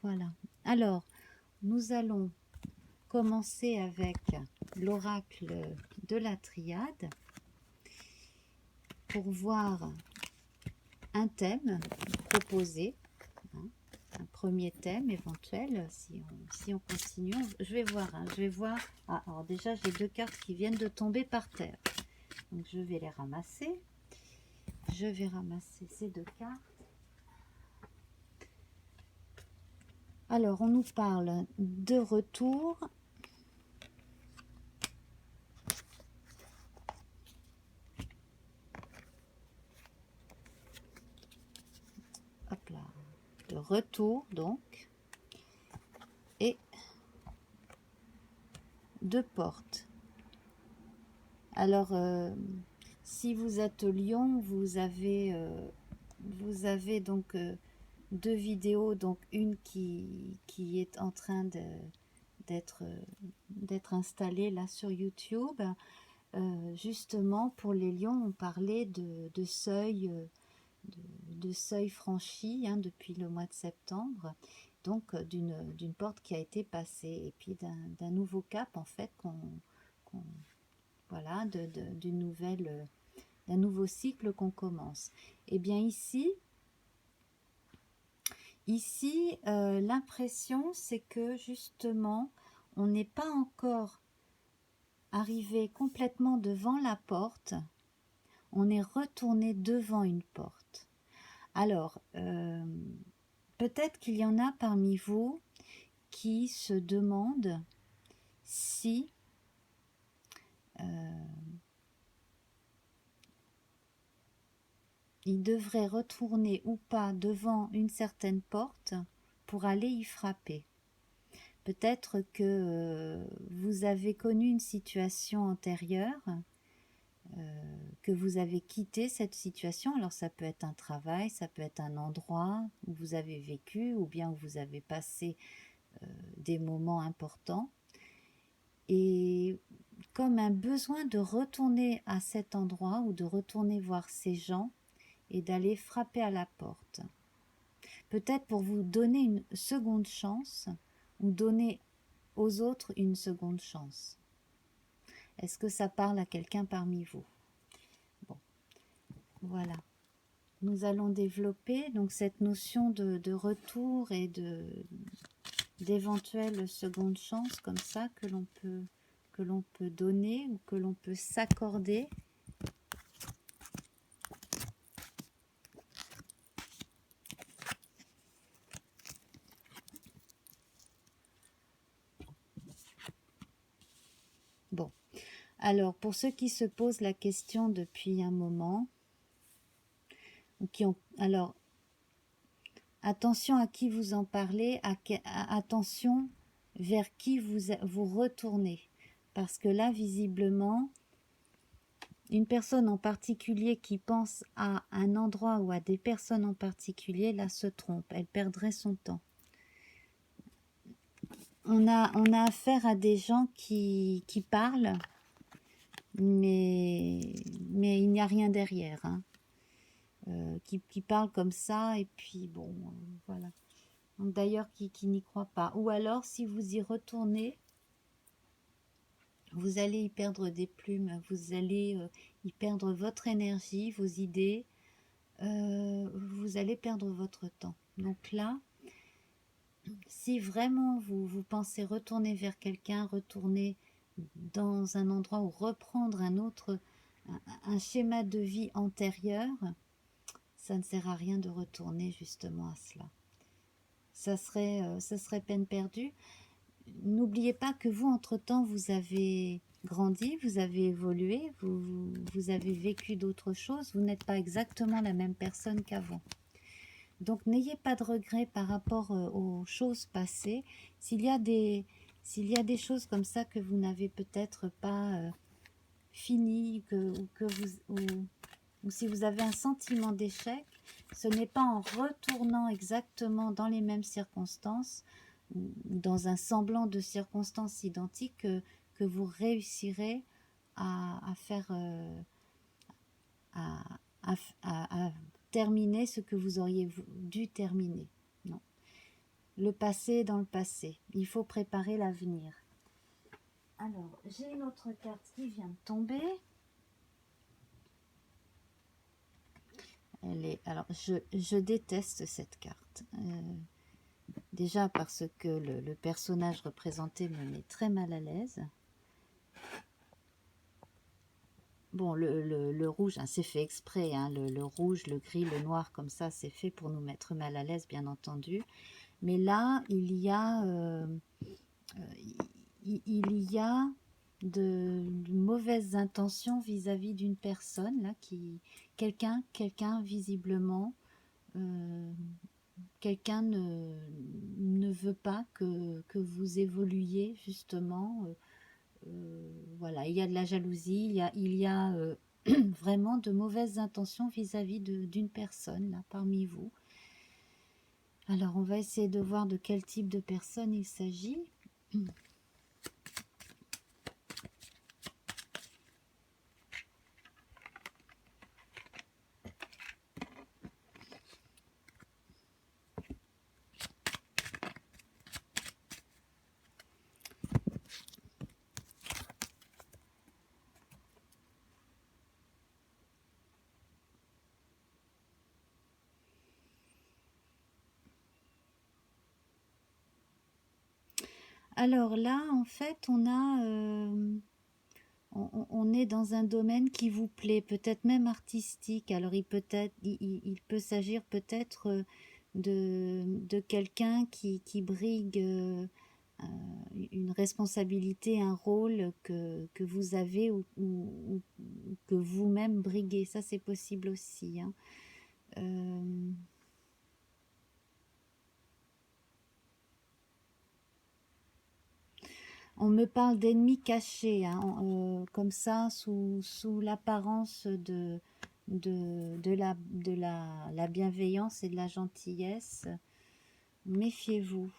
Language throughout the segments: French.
Voilà. Alors, nous allons commencer avec l'oracle de la triade pour voir un thème proposé, hein, un premier thème éventuel. Si on continue, je vais voir. Je vais voir. Ah, alors déjà, j'ai 2 cartes qui viennent de tomber par terre. Donc, je vais les ramasser. Je vais ramasser ces 2 cartes. Alors, on nous parle de retour. Hop là. De retour, donc. Et de porte. Alors, si vous êtes Lyon, vous avez donc 2 vidéos, donc une qui est en train d'être installée là sur YouTube. Justement, pour les lions, on parlait de seuil, de seuil franchi, hein, depuis le mois de septembre, donc d'une porte qui a été passée, et puis d'un nouveau cap, en fait, voilà, d'une nouvelle, d'un nouveau cycle qu'on commence. Et bien ici, l'impression, c'est que justement, on n'est pas encore arrivé complètement devant la porte, on est retourné devant une porte. Alors, peut-être qu'il y en a parmi vous qui se demandent si il devrait retourner ou pas devant une certaine porte pour aller y frapper. Peut-être que vous avez connu une situation antérieure, que vous avez quitté cette situation. Alors ça peut être un travail, ça peut être un endroit où vous avez vécu, ou bien où vous avez passé des moments importants. Et comme un besoin de retourner à cet endroit ou de retourner voir ces gens et d'aller frapper à la porte. Peut-être pour vous donner une seconde chance ou donner aux autres une seconde chance. Est-ce que ça parle à quelqu'un parmi vous? Bon, voilà. Nous allons développer donc cette notion de retour et d'éventuelles secondes chances comme ça que l'on peut donner ou que l'on peut s'accorder. Bon, alors pour ceux qui se posent la question depuis un moment, ou qui ont, alors attention à qui vous en parlez, attention vers qui vous retournez, parce que là visiblement une personne en particulier qui pense à un endroit ou à des personnes en particulier, là se trompe, elle perdrait son temps. On a affaire à des gens qui parlent, mais il n'y a rien derrière, hein. Qui parlent comme ça, et puis bon, voilà. D'ailleurs, qui n'y croient pas. Ou alors, si vous y retournez, vous allez y perdre des plumes, vous allez y perdre votre énergie, vos idées, vous allez perdre votre temps. Donc là, si vraiment vous pensez retourner vers quelqu'un, retourner dans un endroit ou reprendre un schéma de vie antérieur, ça ne sert à rien de retourner justement à cela. Ça serait peine perdue. N'oubliez pas que vous, entre-temps, vous avez grandi, vous avez évolué, vous avez vécu d'autres choses, vous n'êtes pas exactement la même personne qu'avant. Donc n'ayez pas de regrets par rapport aux choses passées. S'il y a des choses comme ça que vous n'avez peut-être pas finies, ou si vous avez un sentiment d'échec, ce n'est pas en retournant exactement dans les mêmes circonstances, ou dans un semblant de circonstances identiques, que vous réussirez à faire... à terminer ce que vous auriez dû terminer. Non. Le passé est dans le passé. Il faut préparer l'avenir. Alors, j'ai une autre carte qui vient de tomber. Alors, je déteste cette carte. Déjà parce que le personnage représenté me met très mal à l'aise. Bon, le rouge, hein, c'est fait exprès. Hein, le rouge, le gris, le noir, comme ça, c'est fait pour nous mettre mal à l'aise, bien entendu. Mais là, il y a de mauvaises intentions vis-à-vis d'une personne là quelqu'un visiblement quelqu'un ne veut pas que vous évoluiez justement. Voilà, il y a de la jalousie, il y a vraiment de mauvaises intentions vis-à-vis d'une personne là parmi vous. Alors on va essayer de voir de quel type de personne il s'agit. Alors là, en fait, on est dans un domaine qui vous plaît, peut-être même artistique. Alors il peut s'agir peut-être de quelqu'un qui brigue euh, une responsabilité, un rôle que vous avez ou que vous-même briguez. Ça, c'est possible aussi. Hein. Euh, On me parle d'ennemis cachés, hein, comme ça, sous l'apparence de la bienveillance et de la gentillesse. Méfiez-vous.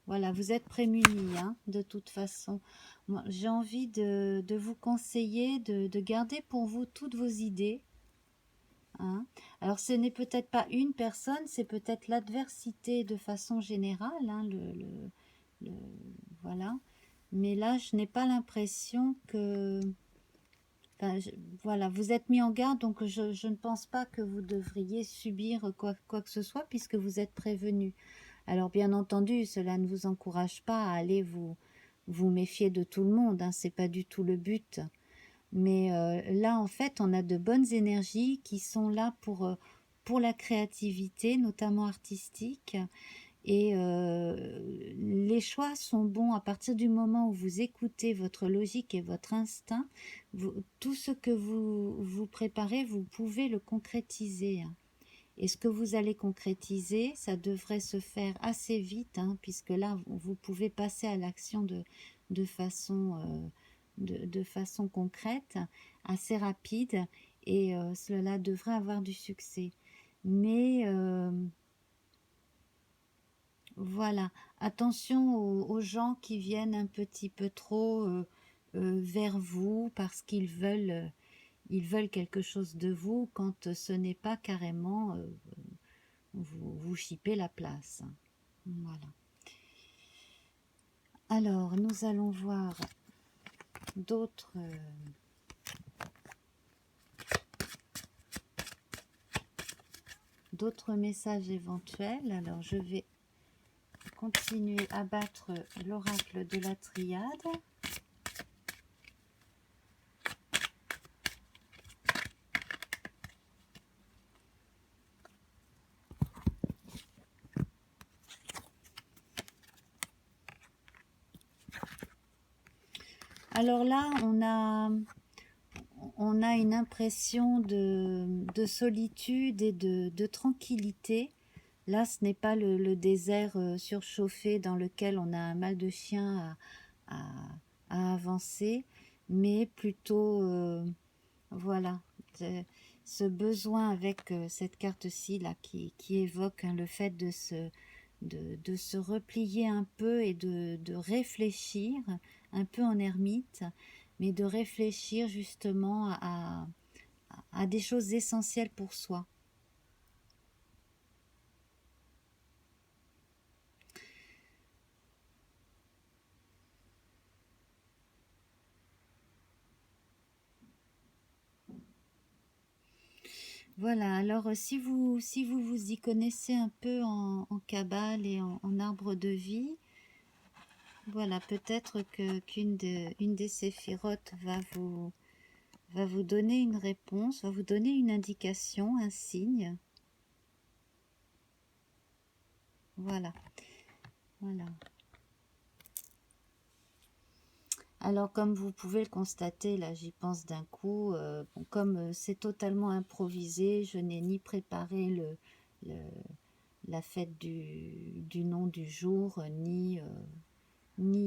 Voilà, vous êtes prémunis, hein, de toute façon. Moi, j'ai envie de vous conseiller de garder pour vous toutes vos idées. Hein. Alors, ce n'est peut-être pas une personne, c'est peut-être l'adversité de façon générale. Hein, voilà. Mais là, je n'ai pas l'impression que... Enfin, voilà, vous êtes mis en garde, donc je ne pense pas que vous devriez subir quoi que ce soit, puisque vous êtes prévenu. Alors, bien entendu, cela ne vous encourage pas à aller vous méfier de tout le monde, hein, c'est pas du tout le but. Mais là, en fait, on a de bonnes énergies qui sont là pour la créativité, notamment artistique. Et les choix sont bons à partir du moment où vous écoutez votre logique et votre instinct. Tout ce que vous préparez, vous pouvez le concrétiser. Hein. Et ce que vous allez concrétiser, ça devrait se faire assez vite, hein, puisque là, vous pouvez passer à l'action de façon, de façon concrète, assez rapide, et cela devrait avoir du succès. Mais voilà, attention aux gens qui viennent un petit peu trop vers vous parce ils veulent quelque chose de vous quand ce n'est pas carrément vous chipez la place. Voilà. Alors, nous allons voir d'autres messages éventuels. Alors, je vais continuer à battre l'oracle de la triade. Alors là, on a une impression de solitude et de tranquillité. Là, ce n'est pas le désert surchauffé dans lequel on a un mal de chien à avancer, mais plutôt, voilà, ce besoin avec cette carte-ci là qui évoque hein, le fait de se replier un peu et de réfléchir, un peu en ermite, mais de réfléchir justement à des choses essentielles pour soi. Voilà, alors si vous vous y connaissez un peu en Kabbale et en arbre de vie, voilà, peut-être qu'une des séphirotes va vous donner une réponse, va vous donner une indication, un signe. Voilà, voilà. Alors, comme vous pouvez le constater, là, j'y pense d'un coup, bon, comme c'est totalement improvisé, je n'ai ni préparé le- la fête du nom du jour, ni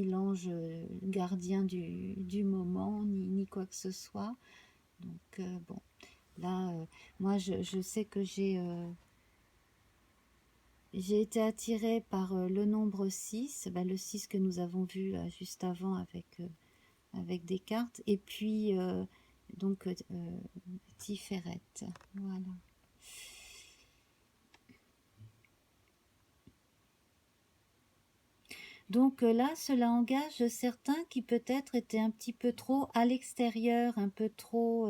l'ange gardien du moment, ni quoi que ce soit. Donc, bon, là, moi, je sais que j'ai été attirée par le nombre 6, bah, le 6 que nous avons vu juste avant avec des cartes, et puis donc Tiferet, voilà. Donc là, cela engage certains qui peut-être étaient un petit peu trop à l'extérieur, un peu trop,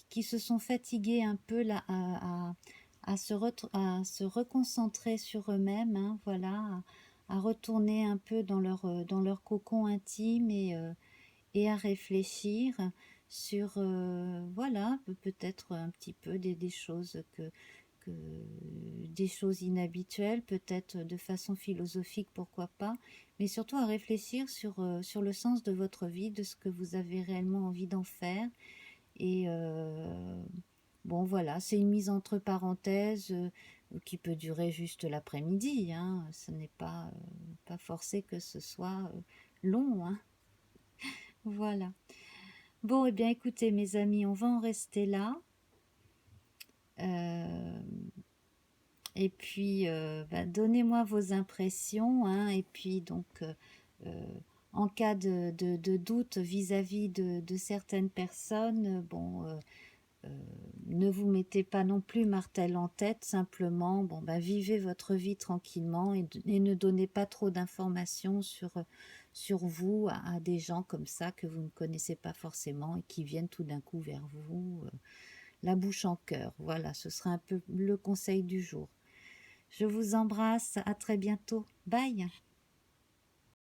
qui se sont fatigués un peu là à se reconcentrer sur eux-mêmes, hein, voilà, à retourner un peu dans leur cocon intime et à réfléchir sur, voilà, peut-être un petit peu des choses que des choses inhabituelles, peut-être de façon philosophique, pourquoi pas, mais surtout à réfléchir sur le sens de votre vie, de ce que vous avez réellement envie d'en faire. Et bon, voilà, c'est une mise entre parenthèses qui peut durer juste l'après-midi, hein. Ce n'est pas forcé que ce soit long, hein. Voilà. Bon, eh bien, écoutez, mes amis, on va en rester là. Euh, et puis, bah, donnez-moi vos impressions, hein, et puis, donc, euh, en cas de doute vis-à-vis de certaines personnes, bon, euh, ne vous mettez pas non plus martel en tête, simplement, bon, bah, vivez votre vie tranquillement et ne donnez pas trop d'informations sur vous à des gens comme ça que vous ne connaissez pas forcément et qui viennent tout d'un coup vers vous, la bouche en cœur. Voilà, ce sera un peu le conseil du jour. Je vous embrasse, à très bientôt. Bye.